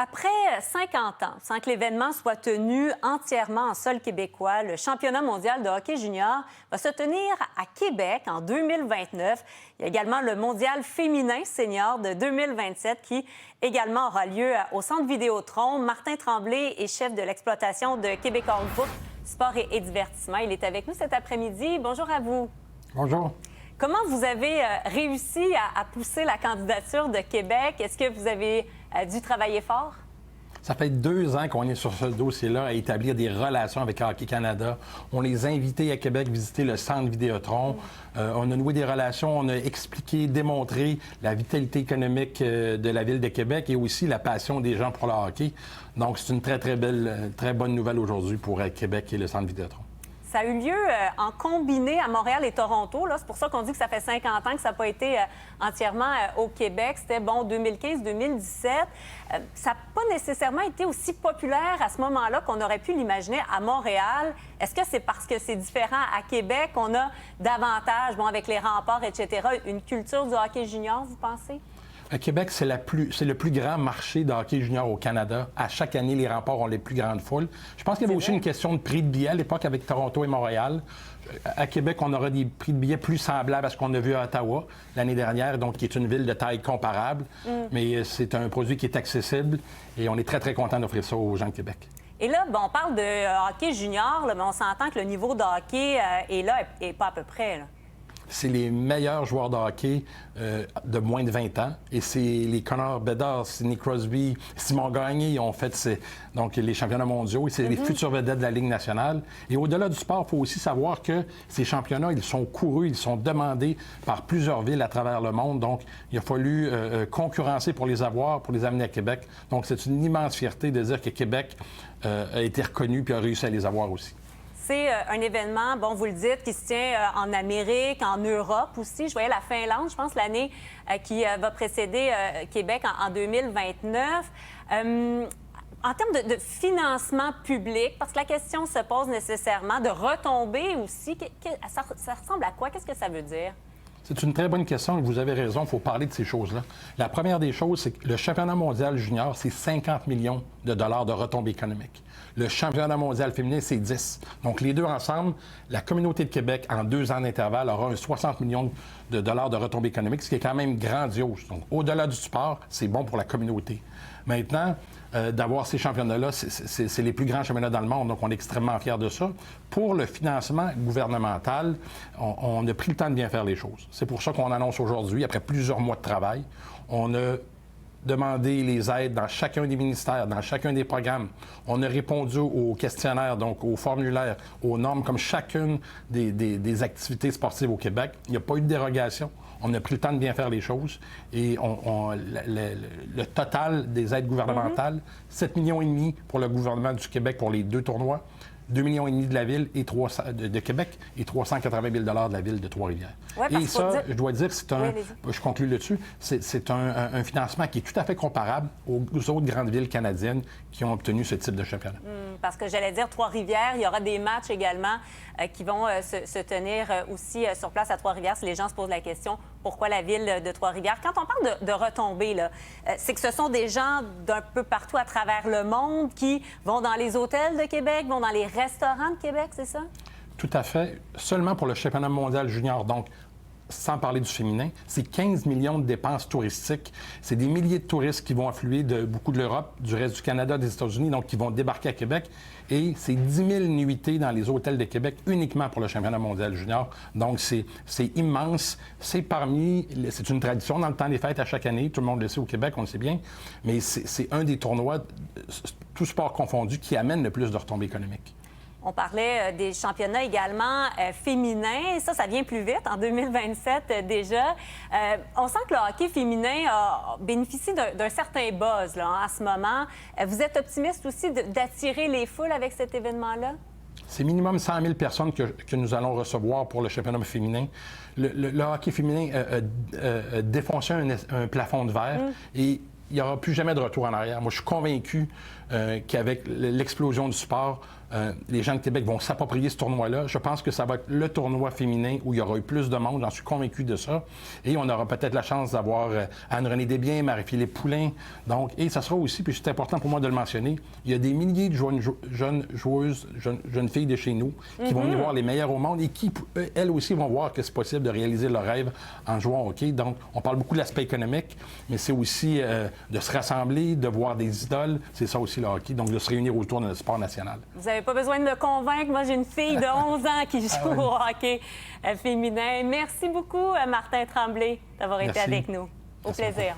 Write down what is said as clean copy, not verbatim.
Après 50 ans, sans que l'événement soit tenu entièrement en sol québécois, le championnat mondial de hockey junior va se tenir à Québec en 2029. Il y a également le mondial féminin senior de 2027 qui également aura lieu au Centre Vidéotron. Martin Tremblay est chef de l'exploitation de Québecor Group Sport et divertissement. Il est avec nous cet après-midi. Bonjour à vous. Bonjour. Comment vous avez réussi à pousser la candidature de Québec? Est-ce que vous avez dû travailler fort? Ça fait 2 ans qu'on est sur ce dossier-là à établir des relations avec Hockey Canada. On les a invités à Québec visiter le Centre Vidéotron. On a noué des relations, on a expliqué, démontré la vitalité économique de la Ville de Québec et aussi la passion des gens pour le hockey. Donc, c'est une très bonne nouvelle aujourd'hui pour Québec et le Centre Vidéotron. Ça a eu lieu en combiné à Montréal et Toronto. C'est pour ça qu'on dit que ça fait 50 ans que ça n'a pas été entièrement au Québec. C'était, 2015-2017. Ça n'a pas nécessairement été aussi populaire à ce moment-là qu'on aurait pu l'imaginer à Montréal. Est-ce que c'est parce que c'est différent à Québec qu'on a davantage, avec les remparts, etc., une culture du hockey junior, vous pensez? À Québec, c'est le plus grand marché de hockey junior au Canada. À chaque année, les remparts ont les plus grandes foules. Je pense qu'il y avait aussi une question de prix de billets à l'époque avec Toronto et Montréal. À Québec, on aura des prix de billets plus semblables à ce qu'on a vu à Ottawa l'année dernière, donc qui est une ville de taille comparable. Mais c'est un produit qui est accessible et on est très, très content d'offrir ça aux gens de Québec. Et là, on parle de hockey junior, mais on s'entend que le niveau de hockey est là et pas à peu près, là. C'est les meilleurs joueurs de hockey de moins de 20 ans. Et c'est les Connor Bedard, Sidney Crosby, Simon Gagné, ils ont fait donc les championnats mondiaux. Et c'est les futurs vedettes de la Ligue nationale. Et au-delà du sport, il faut aussi savoir que ces championnats, ils sont courus, ils sont demandés par plusieurs villes à travers le monde. Donc, il a fallu concurrencer pour les avoir, pour les amener à Québec. Donc, c'est une immense fierté de dire que Québec a été reconnu puis a réussi à les avoir aussi. C'est un événement, vous le dites, qui se tient en Amérique, en Europe aussi. Je voyais la Finlande, je pense, l'année qui va précéder Québec en 2029. En termes de financement public, parce que la question se pose nécessairement, de retombées aussi, ça ressemble à quoi? Qu'est-ce que ça veut dire? C'est une très bonne question. Vous avez raison, il faut parler de ces choses-là. La première des choses, c'est que le championnat mondial junior, c'est 50 millions de dollars de retombées économiques. Le championnat mondial féminin, c'est 10. Donc, les deux ensemble, la communauté de Québec, en 2 ans d'intervalle, aura un 60 millions de dollars de retombées économiques, ce qui est quand même grandiose. Donc, au-delà du sport, c'est bon pour la communauté. Maintenant, d'avoir ces championnats-là, c'est les plus grands championnats dans le monde, donc on est extrêmement fiers de ça. Pour le financement gouvernemental, on a pris le temps de bien faire les choses. C'est pour ça qu'on annonce aujourd'hui, après plusieurs mois de travail, on a demandé les aides dans chacun des ministères, dans chacun des programmes. On a répondu aux questionnaires, donc aux formulaires, aux normes, comme chacune des activités sportives au Québec. Il n'y a pas eu de dérogation. On a pris le temps de bien faire les choses et le total des aides gouvernementales, 7,5 millions pour le gouvernement du Québec pour les 2 tournois, 2,5 millions de la Ville et de Québec et 380 000 de la Ville de Trois-Rivières. Ouais, et ça, je dois dire que c'est un... Oui, je conclue là-dessus. C'est un financement qui est tout à fait comparable aux autres grandes villes canadiennes qui ont obtenu ce type de championnat. Parce que j'allais dire Trois-Rivières, il y aura des matchs également qui vont se tenir aussi sur place à Trois-Rivières. Si les gens se posent la question, pourquoi la ville de Trois-Rivières? Quand on parle de retombées, c'est que ce sont des gens d'un peu partout à travers le monde qui vont dans les hôtels de Québec, vont dans les restaurants de Québec, c'est ça? Tout à fait. Seulement pour le championnat mondial junior, donc sans parler du féminin, c'est 15 millions de dépenses touristiques. C'est des milliers de touristes qui vont affluer de beaucoup de l'Europe, du reste du Canada, des États-Unis, donc qui vont débarquer à Québec. Et c'est 10 000 nuitées dans les hôtels de Québec uniquement pour le championnat mondial junior. Donc, c'est immense. C'est une tradition dans le temps des fêtes à chaque année. Tout le monde le sait au Québec, on le sait bien. Mais c'est un des tournois, tout sport confondu, qui amène le plus de retombées économiques. On parlait des championnats également féminins. Ça vient plus vite, en 2027 déjà. On sent que le hockey féminin bénéficie d'un certain buzz en ce moment. Vous êtes optimiste aussi d'attirer les foules avec cet événement-là? C'est minimum 100 000 personnes que nous allons recevoir pour le championnat féminin. Le hockey féminin a défoncé un plafond de verre et il n'y aura plus jamais de retour en arrière. Moi, je suis convaincu qu'avec l'explosion du sport, les gens de Québec vont s'approprier ce tournoi-là. Je pense que ça va être le tournoi féminin où il y aura eu plus de monde. J'en suis convaincu de ça. Et on aura peut-être la chance d'avoir Anne-Renée Desbiens, Marie-Philippe Poulain. Donc, et ça sera aussi, puis c'est important pour moi de le mentionner, il y a des milliers de jeunes joueuses, jeunes filles de chez nous qui vont venir voir les meilleures au monde et qui, elles aussi, vont voir que c'est possible de réaliser leur rêve en jouant au hockey. Donc, on parle beaucoup de l'aspect économique, mais c'est aussi de se rassembler, de voir des idoles. C'est ça aussi le hockey. Donc, de se réunir autour de notre sport national. Vous n'avez pas besoin de me convaincre. Moi, j'ai une fille de 11 ans qui joue au hockey féminin. Merci beaucoup, Martin Tremblay, d'avoir été avec nous. Au plaisir.